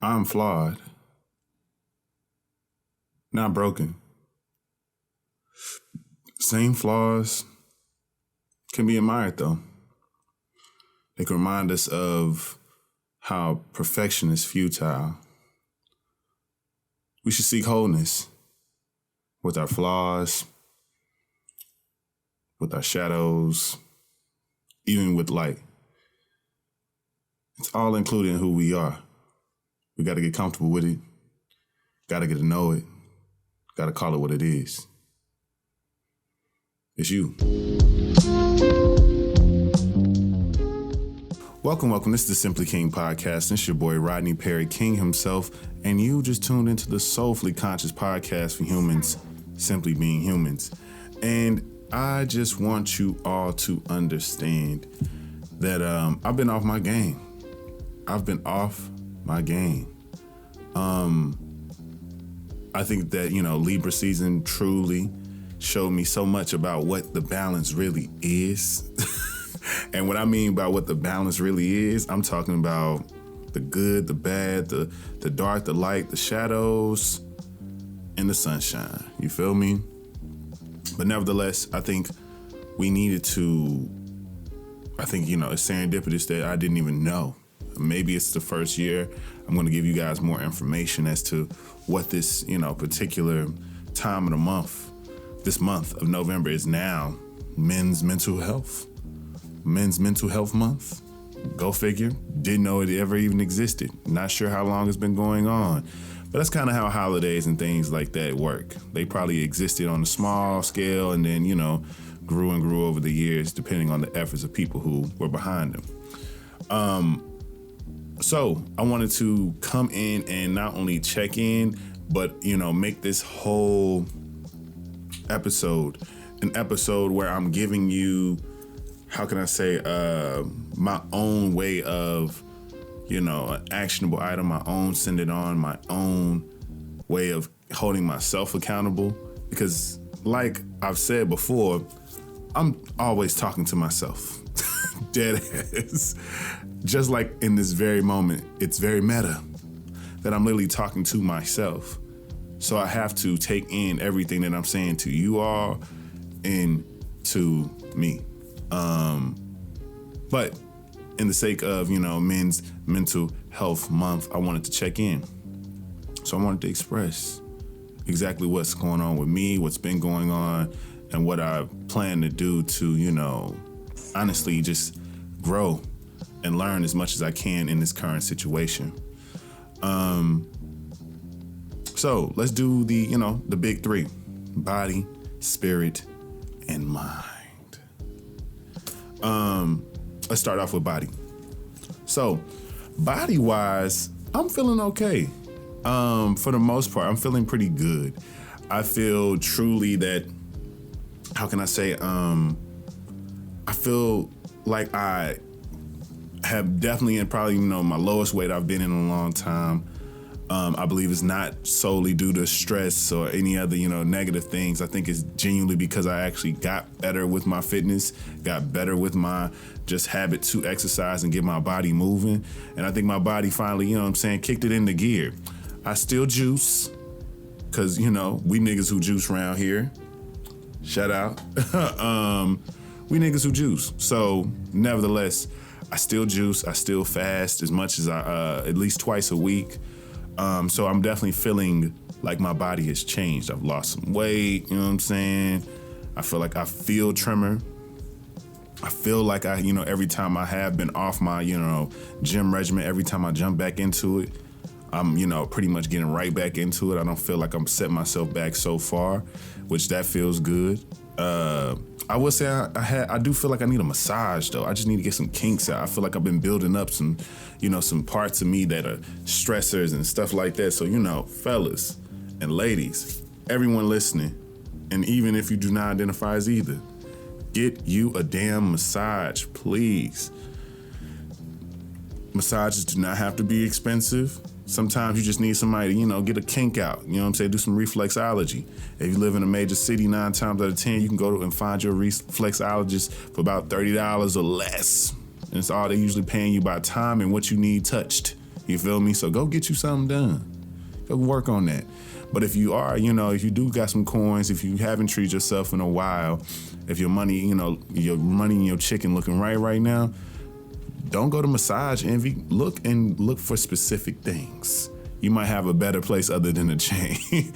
I'm flawed, not broken. Same flaws can be admired, though. They can remind us of how perfection is futile. We should seek wholeness with our flaws, with our shadows, even with light. It's all included in who we are. We got to get comfortable with it. Got to get to know it. Got to call it what it is. It's you. Welcome. This is the Simply King podcast. It's your boy, Rodney Perry, King himself, and you just tuned into the Soulfully Conscious podcast for humans, simply being humans. And I just want you all to understand that I've been off my game. I think that, Libra season truly showed me so much about what the balance really is. And what I mean by what the balance really is, I'm talking about the good, the bad, the dark, the light, the shadows, and the sunshine. You feel me? But nevertheless, I think we needed to, it's serendipitous that I didn't even know. Maybe it's the first year. I'm going to give you guys more information as to what this, particular time of the month, this month of November is now. Men's Mental Health Month. Go figure. Didn't know it ever even existed. Not sure how long it's been going on. But that's kind of how holidays and things like that work. They probably existed on a small scale and then, grew and grew over the years, depending on the efforts of people who were behind them. So I wanted to come in and not only check in, but, make this whole episode an episode where I'm giving you, my own way of, an actionable item, my own send it on, my own way of holding myself accountable. Because like I've said before, I'm always talking to myself. Dead ass. Just like in this very moment, it's very meta that I'm literally talking to myself. So I have to take in everything that I'm saying to you all and to me. But in the sake of, Men's Mental Health Month, I wanted to check in. So I wanted to express exactly what's going on with me, what's been going on, and what I plan to do to, honestly just grow and learn as much as I can in this current situation. So let's do the big three: body, spirit, and mind. Let's start off with body. So body-wise, I'm feeling okay. For the most part, I'm feeling pretty good. I feel truly that, I feel like I have definitely and probably, my lowest weight I've been in a long time. I believe it's not solely due to stress or any other, negative things. I think it's genuinely because I actually got better with my fitness, got better with my just habit to exercise and get my body moving. And I think my body finally, kicked it into gear. I still juice because, we niggas who juice around here. Shout out. We niggas who juice. So nevertheless, I still juice. I still fast as much as at least twice a week. So I'm definitely feeling like my body has changed. I've lost some weight, I feel like I feel trimmer. I feel like every time I have been off my, gym regimen, every time I jump back into it, I'm, pretty much getting right back into it. I don't feel like I'm setting myself back so far, which that feels good. I would say I do feel like I need a massage though. I just need to get some kinks out. I feel like I've been building up some, some parts of me that are stressors and stuff like that. So, fellas and ladies, everyone listening, and even if you do not identify as either, get you a damn massage, please. Massages do not have to be expensive. Sometimes you just need somebody to, get a kink out. Do some reflexology. If you live in a major city, 9 times out of 10, you can go and find your reflexologist for about $30 or less. And it's all they're usually paying you by time and what you need touched. You feel me? So go get you something done. Go work on that. But if you are, if you do got some coins, if you haven't treated yourself in a while, if your money, your money and your chicken looking right now, don't go to massage envy. Look for specific things. You might have a better place other than a chain,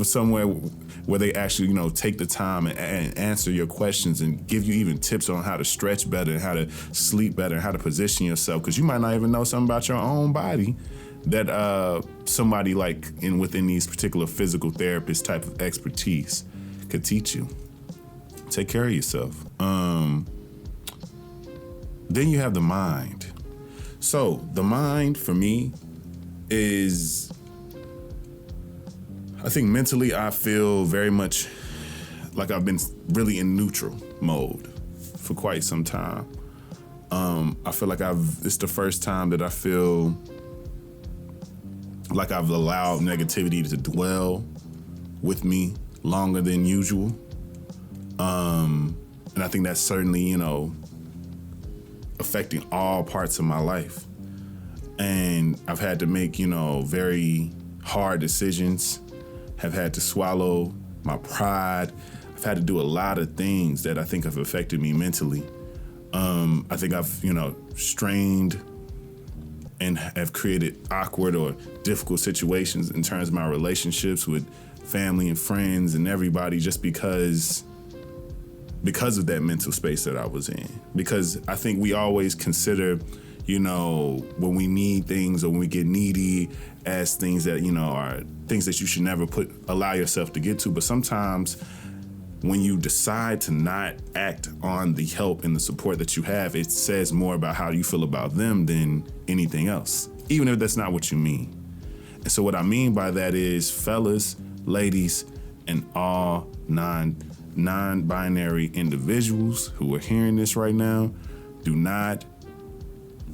somewhere where they actually, take the time and answer your questions and give you even tips on how to stretch better, and how to sleep better, and how to position yourself. Because you might not even know something about your own body that somebody within these particular physical therapist type of expertise could teach you. Take care of yourself. Then you have the mind. So the mind for me is, I think mentally I feel very much like I've been really in neutral mode for quite some time. I feel like it's the first time that I feel like I've allowed negativity to dwell with me longer than usual. And I think that's certainly, affecting all parts of my life. And I've had to make, very hard decisions, have had to swallow my pride. I've had to do a lot of things that I think have affected me mentally. I think I've, strained and have created awkward or difficult situations in terms of my relationships with family and friends and everybody, just because of that mental space that I was in. Because I think we always consider, when we need things or when we get needy as things that, are things that you should never allow yourself to get to. But sometimes when you decide to not act on the help and the support that you have, it says more about how you feel about them than anything else, even if that's not what you mean. And so what I mean by that is, fellas, ladies, and all non-binary individuals who are hearing this right now, do not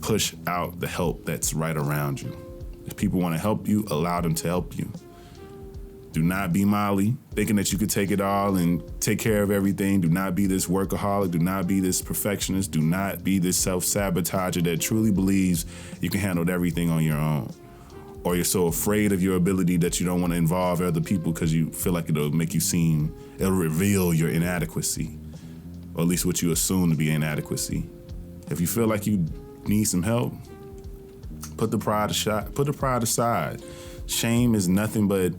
push out the help that's right around you. If people want to help you, allow them to help you. Do not be Molly, thinking that you could take it all and take care of everything. Do not be this workaholic. Do not be this perfectionist. Do not be this self-sabotager that truly believes you can handle everything on your own. Or you're so afraid of your ability that you don't want to involve other people because you feel like it'll reveal your inadequacy, or at least what you assume to be inadequacy. If you feel like you need some help, put the pride aside. Shame is nothing but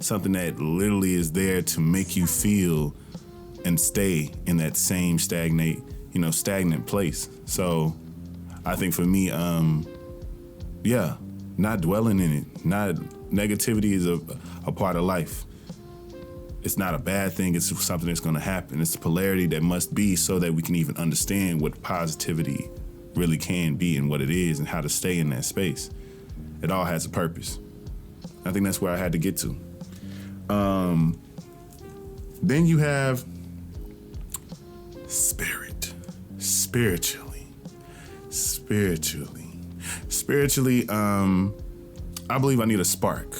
something that literally is there to make you feel and stay in that same stagnant place. So I think for me, not dwelling in it. Negativity is a part of life. It's not a bad thing. It's something that's going to happen. It's the polarity that must be so that we can even understand what positivity really can be and what it is and how to stay in that space. It all has a purpose. I think that's where I had to get to. Then you have spiritually, I believe I need a spark.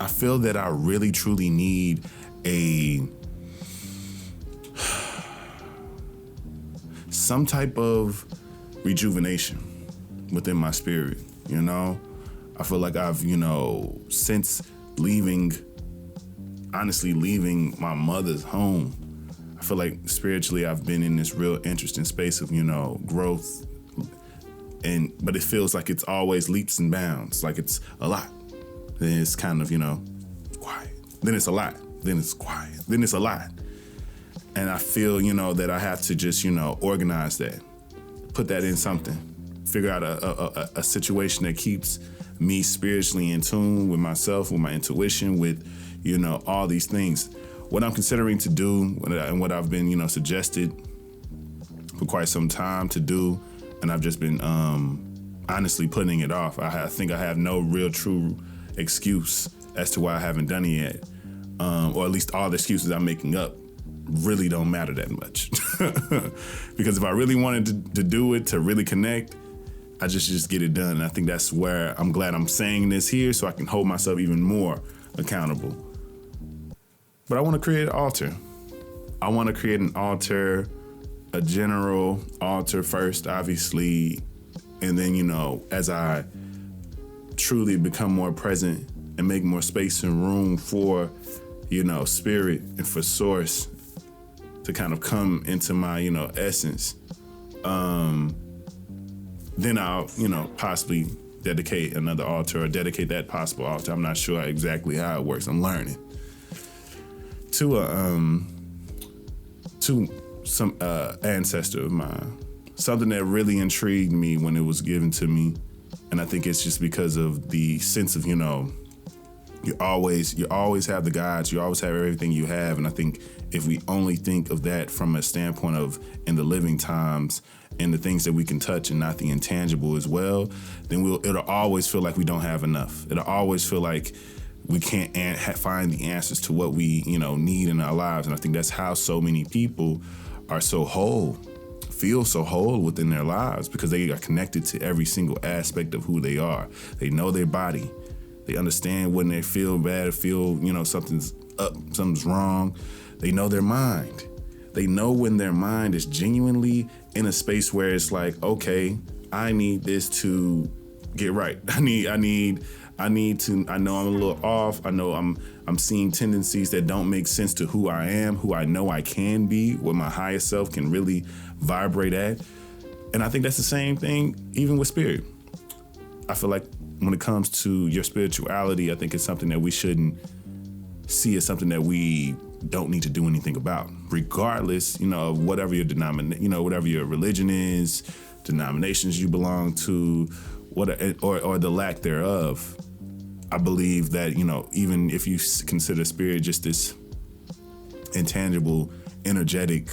I feel that I really truly need some type of rejuvenation within my spirit, I feel like I've, since leaving my mother's home, I feel like spiritually I've been in this real interesting space of, growth. But it feels like it's always leaps and bounds, like it's a lot. Then it's kind of, quiet. Then it's a lot. Then it's quiet. Then it's a lot. And I feel, that I have to just, organize that, put that in something, figure out a situation that keeps me spiritually in tune with myself, with my intuition, with, all these things. What I'm considering to do and what I've been, suggested for quite some time to do, and I've just been honestly putting it off. I think I have no real true excuse as to why I haven't done it yet. Or at least all the excuses I'm making up really don't matter that much. Because if I really wanted to do it, to really connect, I just get it done. And I think that's where I'm glad I'm saying this here so I can hold myself even more accountable. But I want to create an altar. I want to create an altar, a general altar first, obviously And then, as I truly become more present and make more space and room for, spirit and for source to kind of come into my, essence, then I'll, possibly dedicate another altar or dedicate that possible altar. I'm not sure exactly how it works. I'm learning. To some ancestor of mine, something that really intrigued me when it was given to me, and I think it's just because of the sense of, you always have the gods, you always have everything you have, and I think if we only think of that from a standpoint of in the living times and the things that we can touch and not the intangible as well, then it'll always feel like we don't have enough. It'll always feel like we can't find the answers to what we, need in our lives. And I think that's how so many people are so whole, feel so whole within their lives, because they are connected to every single aspect of who they are. They know their body. They understand when they feel bad, feel, something's up, something's wrong. They know their mind. They know when their mind is genuinely in a space where it's like, okay, I need this to get right. I know I'm a little off. I know I'm seeing tendencies that don't make sense to who I am, who I know I can be, what my higher self can really vibrate at. And I think that's the same thing even with spirit. I feel like when it comes to your spirituality, I think it's something that we shouldn't see as something that we don't need to do anything about, regardless, of whatever your whatever your religion is, denominations you belong to, or the lack thereof. I believe that, even if you consider spirit just this intangible, energetic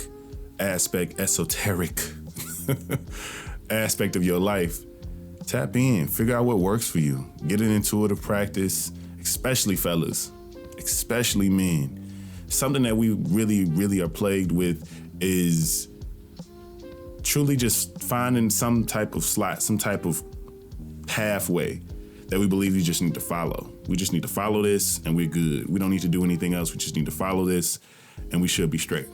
aspect, esoteric aspect of your life, tap in, figure out what works for you. Get an intuitive practice, especially fellas, especially men. Something that we really, really are plagued with is truly just finding some type of slot, some type of pathway that we believe you just need to follow. We just need to follow this and we're good. We don't need to do anything else. We just need to follow this and we should be straight.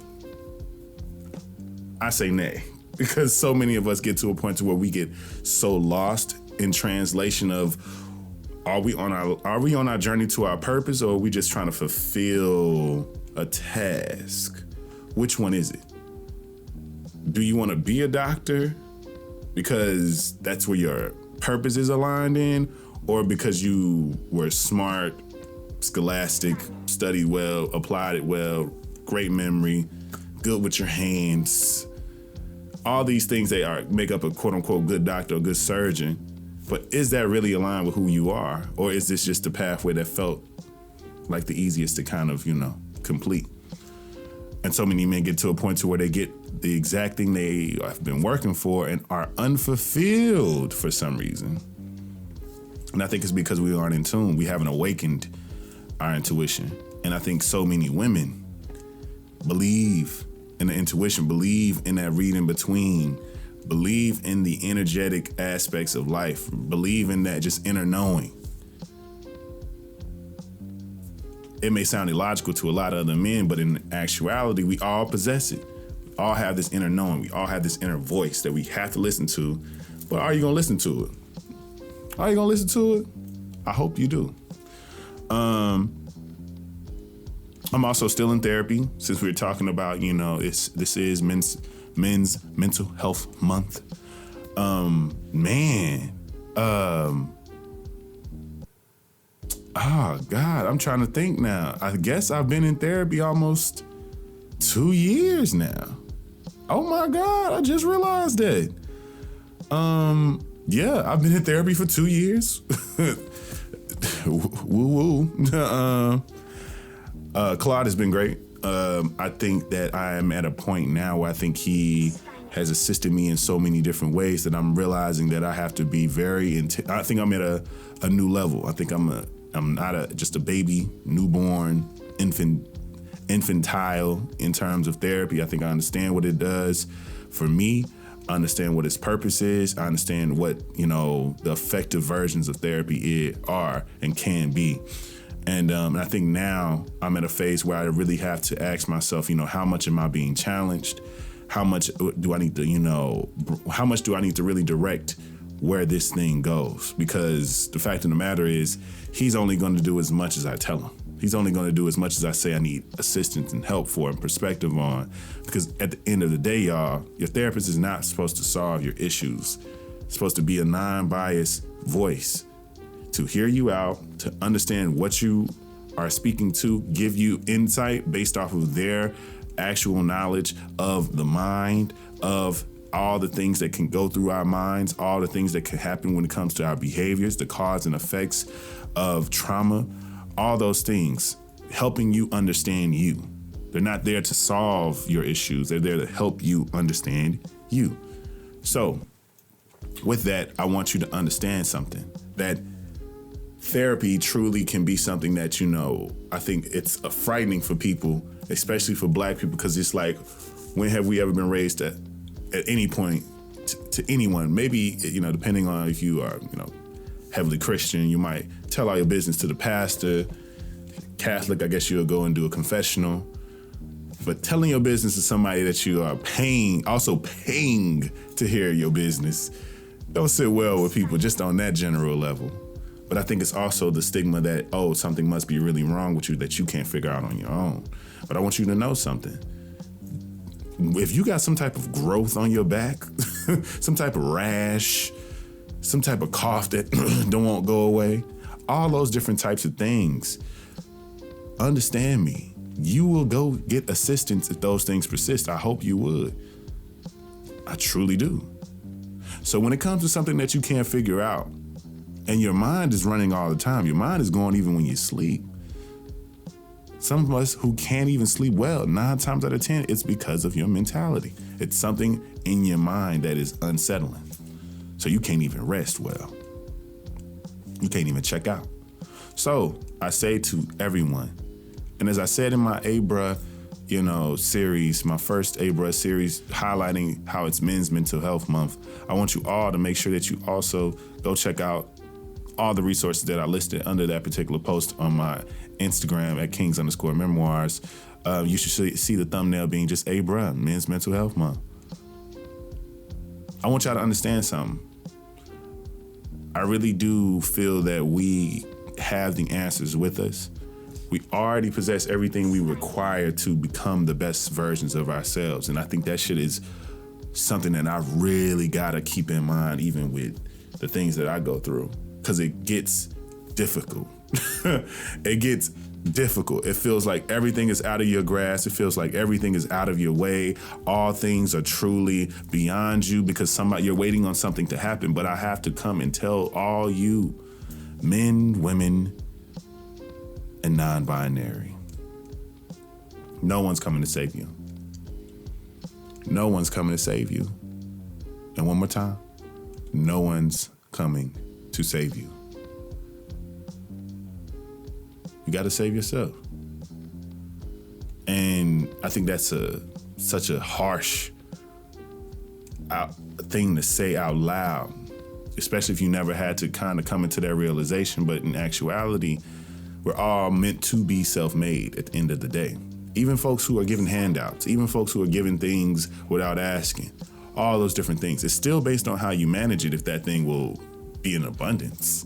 I say nay, because so many of us get to a point to where we get so lost in translation of, are we on our journey to our purpose, or are we just trying to fulfill a task? Which one is it? Do you want to be a doctor because that's where your purpose is aligned in, or because you were smart, scholastic, studied well, applied it well, great memory, good with your hands, all these things make up a quote unquote good doctor or good surgeon. But is that really aligned with who you are? Or is this just the pathway that felt like the easiest to kind of, complete? And so many men get to a point to where they get the exact thing they have been working for and are unfulfilled for some reason. And I think it's because we aren't in tune. We haven't awakened our intuition. And I think so many women believe in the intuition, believe in that reading between, believe in the energetic aspects of life, believe in that just inner knowing. It may sound illogical to a lot of other men, but in actuality, we all possess it. We all have this inner knowing. We all have this inner voice that we have to listen to. But are you going to listen to it? Are you going to listen to it? I hope you do. I'm also still in therapy, since we were talking about, this is men's mental health month. Oh God, I'm trying to think now. I guess I've been in therapy almost 2 years now. Oh my God, I just realized that. Yeah, I've been in therapy for 2 years. Woo woo. Claude has been great. I think that I am at a point now where I think he has assisted me in so many different ways that I'm realizing that I have to be very I think I'm at a new level. I think I'm not just a baby, newborn, infantile in terms of therapy. I think I understand what it does for me. I understand what its purpose is. I understand what, the effective versions of therapy are and can be. And I think now I'm at a phase where I really have to ask myself, how much am I being challenged? How much do I need to, how much do I need to really direct where this thing goes, because the fact of the matter is he's only going to do as much as I tell him. He's only going to do as much as I say I need assistance and help for and perspective on, because at the end of the day, y'all, your therapist is not supposed to solve your issues. It's supposed to be a non-biased voice to hear you out, to understand what you are speaking to, give you insight based off of their actual knowledge of the mind, of all the things that can go through our minds, all the things that can happen when it comes to our behaviors, the cause and effects of trauma, all those things, helping you understand you. They're not there to solve your issues. They're there to help you understand you. So with that, I want you to understand something, that therapy truly can be something that, I think it's frightening for people, especially for Black people, because it's like, when have we ever been raised at any point to anyone? Maybe, depending on if you are, heavily Christian, you might tell all your business to the pastor. Catholic, I guess you'll go and do a confessional. But telling your business to somebody that you are paying to hear your business, don't sit well with people just on that general level. But I think it's also the stigma that, something must be really wrong with you that you can't figure out on your own. But I want you to know something. If you got some type of growth on your back, some type of rash, some type of cough that won't go away, all those different types of things, understand me. You will go get assistance if those things persist. I hope you would. I truly do. So when it comes to something that you can't figure out, and your mind is running all the time, your mind is going even when you sleep. Some of us who can't even sleep well, 9 times out of 10, it's because of your mentality. It's something in your mind that is unsettling. So you can't even rest well. You can't even check out. So I say to everyone, and as I said in my ABRA, series, my first ABRA series, highlighting how it's Men's Mental Health Month, I want you all to make sure that you also go check out all the resources that I listed under that particular post on my Instagram at Kings_Memoirs. You should see the thumbnail being just ABRA, Men's Mental Health Month. I want y'all to understand something. I really do feel that we have the answers with us. We already possess everything we require to become the best versions of ourselves. And I think that shit is something that I really gotta keep in mind, even with the things that I go through, because it gets difficult. It gets difficult. It feels like everything is out of your grasp. It feels like everything is out of your way. All things are truly beyond you because you're waiting on something to happen. But I have to come and tell all you men, women, and non-binary, no one's coming to save you. No one's coming to save you. And one more time, no one's coming to save you. You got to save yourself. And I think that's such a harsh thing to say out loud, especially if you never had to kind of come into that realization. But in actuality, we're all meant to be self-made at the end of the day. Even folks who are giving handouts, even folks who are giving things without asking, all those different things. It's still based on how you manage it if that thing will be in abundance.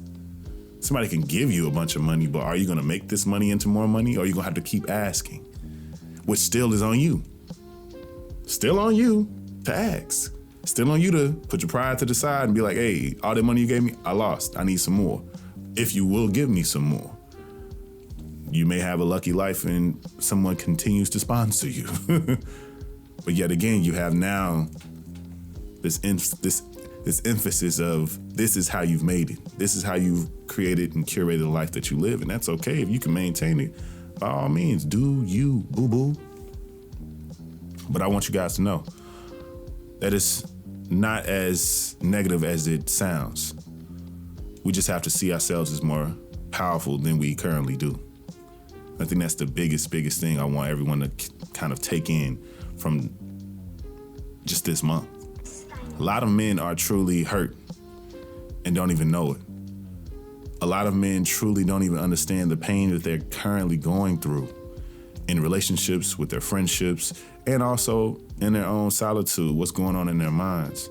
Somebody can give you a bunch of money, but are you going to make this money into more money, or are you going to have to keep asking? Which still is on you. Still on you to ask. Still on you to put your pride to the side and be like, hey, all that money you gave me, I lost. I need some more. If you will give me some more. You may have a lucky life and someone continues to sponsor you. But yet again, you have now this emphasis of this is how you've made it. This is how you've created and curated the life that you live. And that's okay. If you can maintain it, by all means, do you, boo-boo. But I want you guys to know that it's not as negative as it sounds. We just have to see ourselves as more powerful than we currently do. I think that's the biggest thing I want everyone to kind of take in from just this month. A lot of men are truly hurt and don't even know it. A lot of men truly don't even understand the pain that they're currently going through in relationships, with their friendships, and also in their own solitude, what's going on in their minds.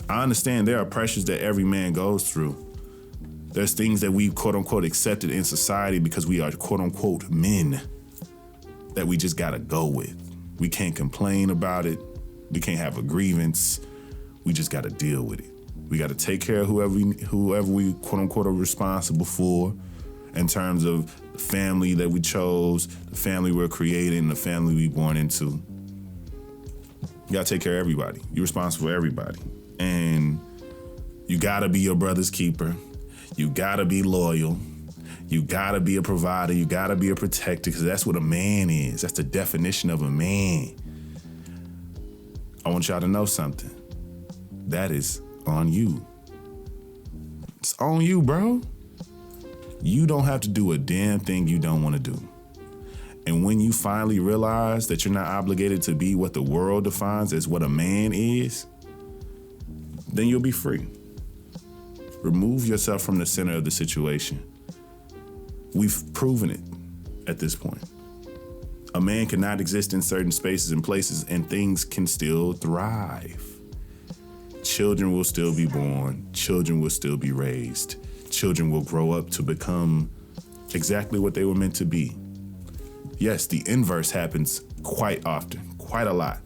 I understand there are pressures that every man goes through. There's things that we quote unquote accepted in society because we are quote unquote men that we just gotta go with. We can't complain about it. We can't have a grievance. We just gotta deal with it. We gotta take care of whoever we quote unquote are responsible for in terms of the family that we chose, the family we're creating, the family we born into. You gotta take care of everybody. You're responsible for everybody. And you gotta be your brother's keeper. You gotta be loyal. You gotta be a provider. You gotta be a protector, because that's what a man is. That's the definition of a man. I want y'all to know something. That is on you. It's on you, bro. You don't have to do a damn thing you don't want to do. And when you finally realize that you're not obligated to be what the world defines as what a man is, then you'll be free. Remove yourself from the center of the situation. We've proven it at this point. A man cannot exist in certain spaces and places, and things can still thrive. Children will still be born. Children will still be raised. Children will grow up to become exactly what they were meant to be. Yes, the inverse happens quite often, quite a lot.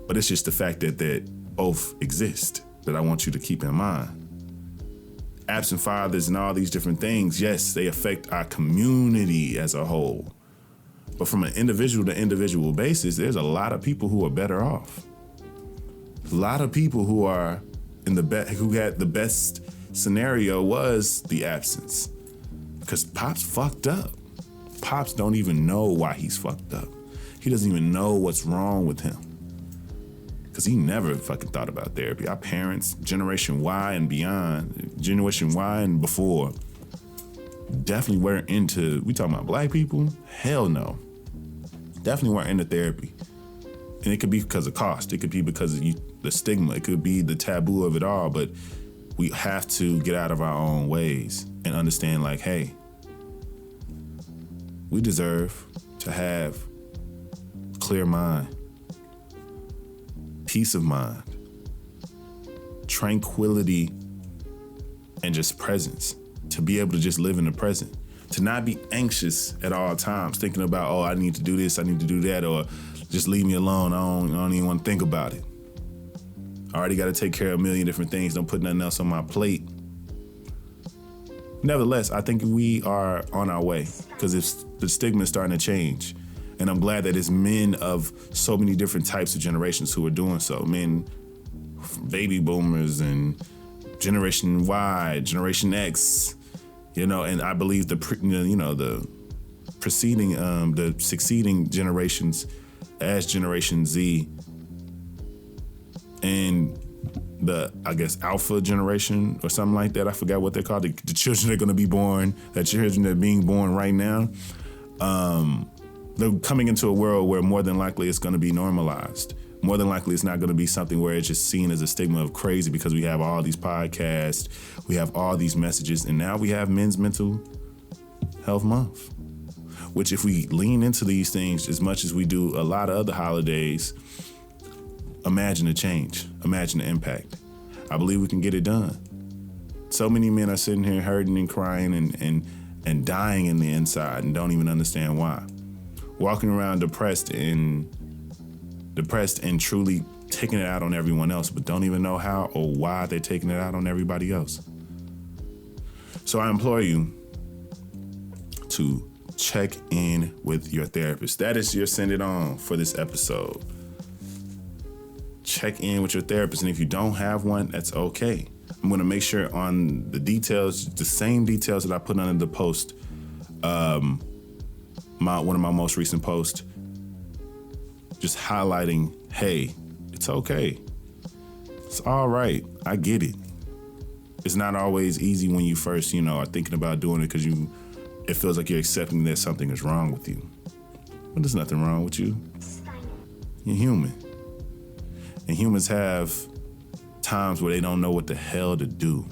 But it's just the fact that both exist that I want you to keep in mind. Absent fathers and all these different things, yes, they affect our community as a whole. But from an individual to individual basis, there's a lot of people who are better off. A lot of people who are who had the best scenario was the absence. Because Pop's fucked up. Pops don't even know why he's fucked up. He doesn't even know what's wrong with him. Because he never fucking thought about therapy. Our parents, Generation Y and beyond, Generation Y and before, definitely weren't into, we talking about black people? Hell no. Definitely weren't into therapy. And it could be because of cost. It could be because of the stigma. It could be the taboo of it all. But we have to get out of our own ways and understand, like, hey, we deserve to have a clear mind, peace of mind, tranquility, and just presence. To be able to just live in the present. To not be anxious at all times, thinking about, oh, I need to do this, I need to do that, or just leave me alone. I don't even want to think about it. I already got to take care of a million different things. Don't put nothing else on my plate. Nevertheless, I think we are on our way, because the stigma is starting to change. And I'm glad that it's men of so many different types of generations who are doing so. Men, baby boomers and Generation Y, Generation X, and I believe the succeeding generations as Generation Z and the, I guess, Alpha generation or something like that. I forgot what they're called. The children that are going to be born, the children that are being born right now, they're coming into a world where more than likely it's going to be normalized. More than likely it's not going to be something where it's just seen as a stigma of crazy, because we have all these podcasts, we have all these messages, and now we have Men's Mental Health Month, which if we lean into these things as much as we do a lot of other holidays, imagine the change, imagine the impact. I believe we can get it done. So many men are sitting here hurting and crying and dying in the inside and don't even understand why. Walking around depressed and truly taking it out on everyone else, but don't even know how or why they're taking it out on everybody else. So I implore you to check in with your therapist. That is your send it on for this episode. Check in with your therapist, and if you don't have one, that's okay. I'm going to make sure on the details, the same details that I put under the post, one of my most recent posts, just highlighting, hey, it's okay. It's all right. I get it. It's not always easy when you first, are thinking about doing it, because it feels like you're accepting that something is wrong with you. But there's nothing wrong with you. You're human. And humans have times where they don't know what the hell to do.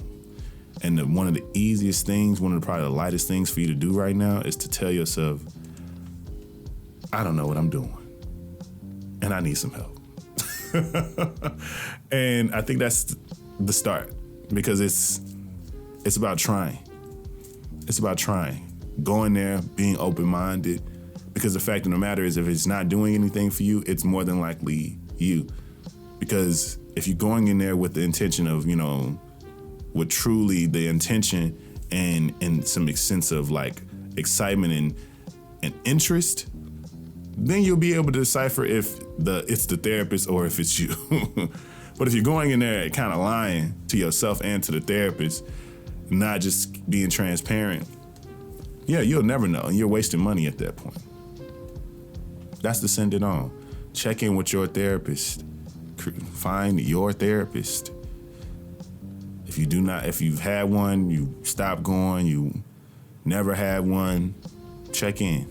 And one of the easiest things, one of the probably the lightest things for you to do right now is to tell yourself, I don't know what I'm doing, and I need some help. And I think that's the start, because it's about trying. It's about trying. Going there, being open-minded, because the fact of the matter is, if it's not doing anything for you, it's more than likely you. Because if you're going in there with the intention of, with truly the intention and some sense of like excitement and interest, then you'll be able to decipher if it's the therapist or if it's you. But if you're going in there kind of lying to yourself and to the therapist, not just being transparent, yeah, you'll never know. And you're wasting money at that point. That's the send it on. Check in with your therapist. Find your therapist. If you've had one, you stop going, you never had one, check in.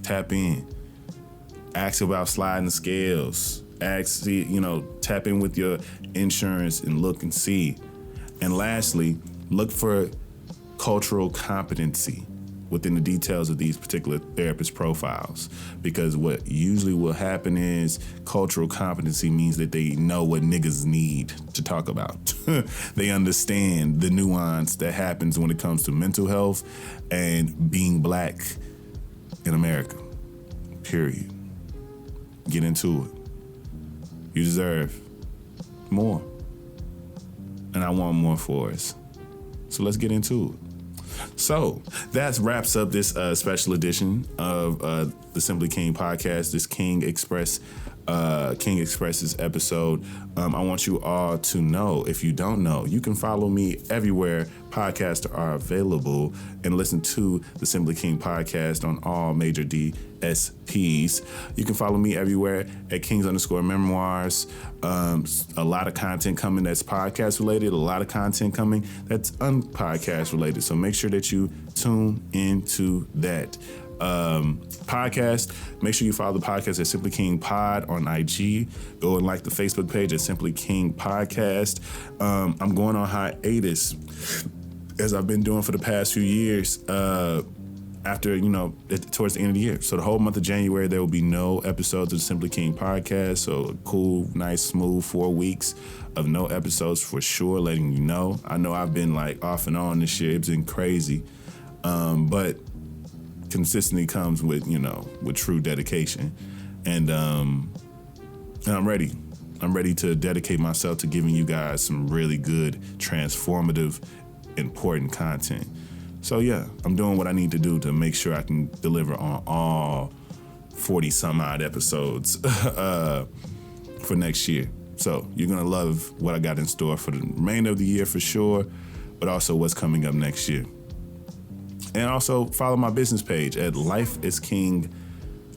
Tap in. Ask about sliding scales. Tap in with your insurance and look and see. And lastly, look for cultural competency within the details of these particular therapist profiles. Because what usually will happen is cultural competency means that they know what niggas need to talk about. They understand the nuance that happens when it comes to mental health and being black in America. Period. Get into it. You deserve more. And I want more for us. So let's get into it. So that wraps up this special edition of the Simply King podcast, this King Express's episode. I want you all to know, if you don't know, you can follow me everywhere podcasts are available and listen to the Simply King podcast on all major DSPs. You can follow me everywhere at Kings_Memoirs. A lot of content coming that's podcast related, a lot of content coming that's unpodcast related. So make sure that you tune into that. Podcast. Make sure you follow the podcast at Simply King Pod on IG. Go and like the Facebook page at Simply King Podcast. I'm going on hiatus, as I've been doing for the past few years, after, towards the end of the year. So the whole month of January, there will be no episodes of the Simply King Podcast. So a cool, nice, smooth 4 weeks of no episodes for sure, letting you know. I know I've been like off and on this year. It's been crazy. But consistency comes with true dedication, and I'm ready. I'm ready to dedicate myself to giving you guys some really good, transformative, important content. So yeah, I'm doing what I need to do to make sure I can deliver on all 40 some odd episodes for next year. So you're gonna love what I got in store for the remainder of the year for sure, but also what's coming up next year. And also follow my business page at Life is King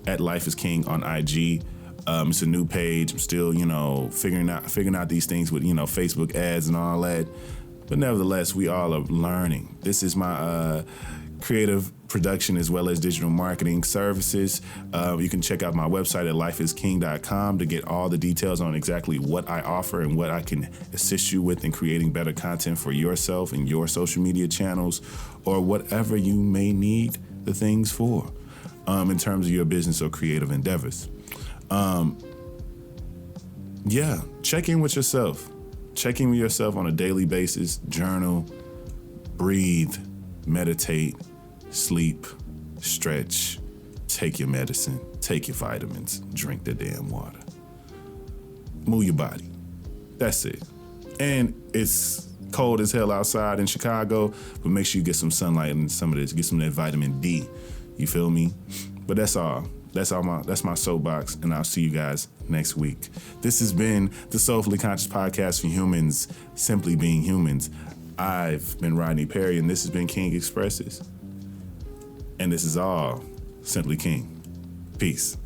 on IG. It's a new page. I'm still, figuring out these things with, Facebook ads and all that. But nevertheless, we all are learning. This is my creative production as well as digital marketing services. You can check out my website at lifeisking.com to get all the details on exactly what I offer and what I can assist you with in creating better content for yourself and your social media channels, or whatever you may need the things for in terms of your business or creative endeavors. Check in with yourself. Check in with yourself on a daily basis. Journal, breathe, meditate, sleep, stretch, take your medicine, take your vitamins, drink the damn water. Move your body. That's it. And it's cold as hell outside in Chicago, but make sure you get some sunlight and some of this, get some of that vitamin D. You feel me? But that's all. That's my soapbox, and I'll see you guys next week. This has been the Soulfully Conscious Podcast for humans, simply being humans. I've been Rodney Perry, and this has been King Expresses. And this is all Simply King. Peace.